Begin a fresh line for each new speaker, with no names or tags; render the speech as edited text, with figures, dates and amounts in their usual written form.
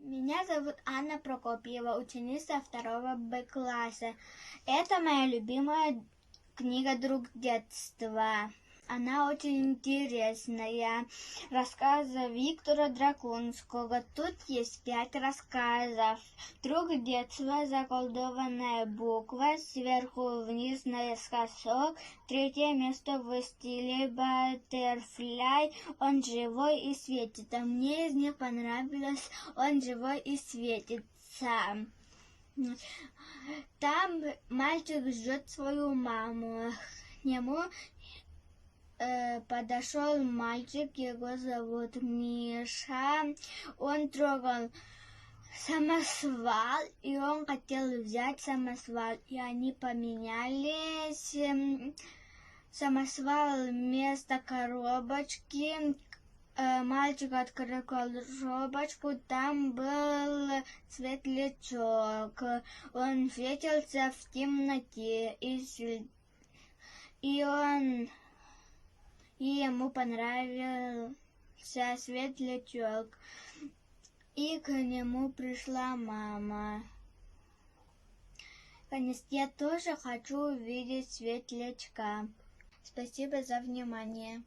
Меня зовут Анна Прокопьева, ученица 2 Б класса. Это моя любимая книга «Друг детства». Она очень интересная. Рассказы Виктора Дракунского. Тут есть 5 рассказов. «Друг детства», «Заколдованная буква», «Сверху вниз наискосок», 3 место в стиле «Баттерфляй», «Он живой и светит». А мне из них понравилось «Он живой и светится». Там мальчик ждет свою маму. К нему подошел мальчик, его зовут Миша. Он трогал самосвал, и он хотел взять самосвал, и они поменялись. Самосвал вместо коробочки. Мальчик открыл коробочку, там был светлячок. Он светился в темноте, и ему понравился светлячок. И к нему пришла мама. Конечно, я тоже хочу увидеть светлячка. Спасибо за внимание.